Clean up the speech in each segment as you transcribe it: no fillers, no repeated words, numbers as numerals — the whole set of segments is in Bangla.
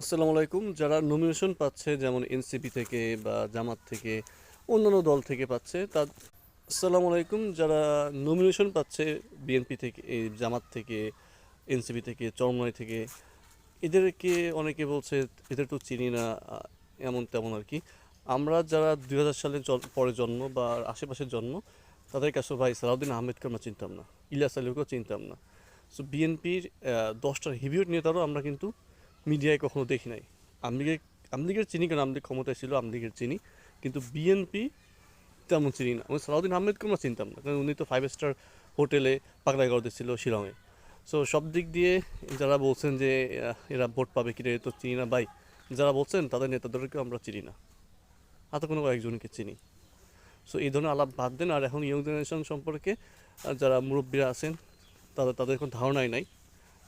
আসসালামু আলাইকুম। যারা নমিনেশন পাচ্ছে যেমন এনসিপি থেকে বা জামাত থেকে অন্যান্য দল থেকে পাচ্ছে আসসালামু আলাইকুম। যারা নমিনেশন পাচ্ছে বিএনপি থেকে, এই জামাত থেকে, এনসিপি থেকে, চরমনাই থেকে, এদেরকে অনেকে বলছে এদের তো চিনি না, এমন তেমন আর কি। আমরা যারা 2000 সালে পরে জন্ম বা আশেপাশের জন্ম, তাদের কাছে ভাই সালাউদ্দিন আহমেদকে আমরা চিনতাম না, ইলিয়াস আলীকেও চিনতাম না। সো বিএনপির 10টা হিভিউর নেতারও আমরা কিন্তু মিডিয়ায় কখনো দেখি নাই। আমলিগের আমলিগের চিনি, কারণ আমলিগ ক্ষমতায় ছিল, আমলিগের চিনি, কিন্তু বিএনপি তেমন চিনি না। আমি সালাউদ্দিন আহমেদকে আমরা চিনতাম না, কারণ উনি তো 5 স্টার হোটেলে পাগলাগারদে ছিল শিলংয়ে। সো সব দিক দিয়ে যারা বলছেন যে এরা ভোট পাবে কিনা, এ তো চিনি না ভাই, যারা বলছেন তাদের নেতাদেরকেও আমরা চিনি না, হাতে কোনো কয়েকজনকে চিনি। সো এই ধরনের আলাপ বাদ দেন। আর এখন ইয়ং জেনারেশন সম্পর্কে যারা মুরব্বীরা আছেন, তাদের কোনো ধারণাই নাই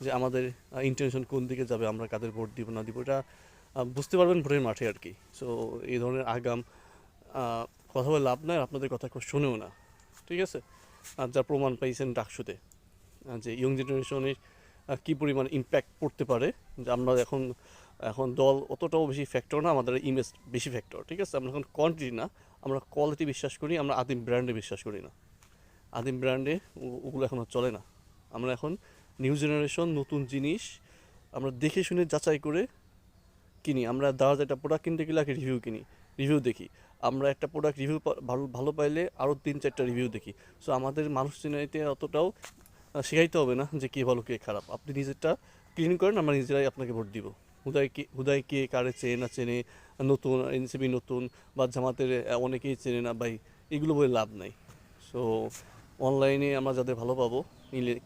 যে আমাদের ইন্টেনশন কোন দিকে যাবে, আমরা কাদের ভোট দিব না দিব, এটা বুঝতে পারবেন ভোটের মাঠে আর কি। সো এই ধরনের আগাম কথা বলে লাভ নাই, আপনাদের কথা কেউ শোনেও না, ঠিক আছে। আর যা প্রমাণ পাইছেন ডাকসুতে, যে ইয়ং জেনারেশনের কী পরিমাণ ইম্প্যাক্ট পড়তে পারে, যে আমরা এখন এখন দল অতটাও বেশি ফ্যাক্টর না, আমাদের ইমেজ বেশি ফ্যাক্টর, ঠিক আছে। আমরা এখন কোয়ান্টিটি না, আমরা কোয়ালিটি বিশ্বাস করি, আমরা আদিম ব্র্যান্ডে বিশ্বাস করি না। আদিম ব্র্যান্ডে ওগুলো এখন আর চলে না। আমরা এখন নিউ জেনারেশন, নতুন জিনিস আমরা দেখে শুনে যাচাই করে কিনি। আমরা দাওয়াত একটা প্রোডাক্ট কিনতে গেলে আগে রিভিউ কিনি, রিভিউ দেখি। আমরা একটা প্রোডাক্ট রিভিউ ভালো ভালো পাইলে আরও 3-4টা রিভিউ দেখি। সো আমাদের মানুষ চিনাইতে অতটাও শেখাইতে হবে না যে কে ভালো কে খারাপ। আপনি নিজেরটা ক্লিন করেন, আমরা নিজেরাই আপনাকে ভোট দিব। হুদায় কে কারে চেনে না চেনে, নতুন এনসিপি নতুন বা জামাতের অনেকেই চেনে না ভাই, এগুলো বলে লাভ নাই। সো অনলাইনে আমরা যাদের ভালো পাবো,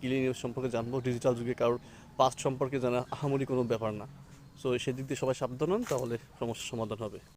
কিলি নিউজ সম্পর্কে জানবো, ডিজিটাল যুগে কারোর পাস্ট সম্পর্কে জানা আহামরি কোনো ব্যাপার না। সো সেদিক দিয়ে সবাই সাবধান হন, তাহলে সমস্যার সমাধান হবে।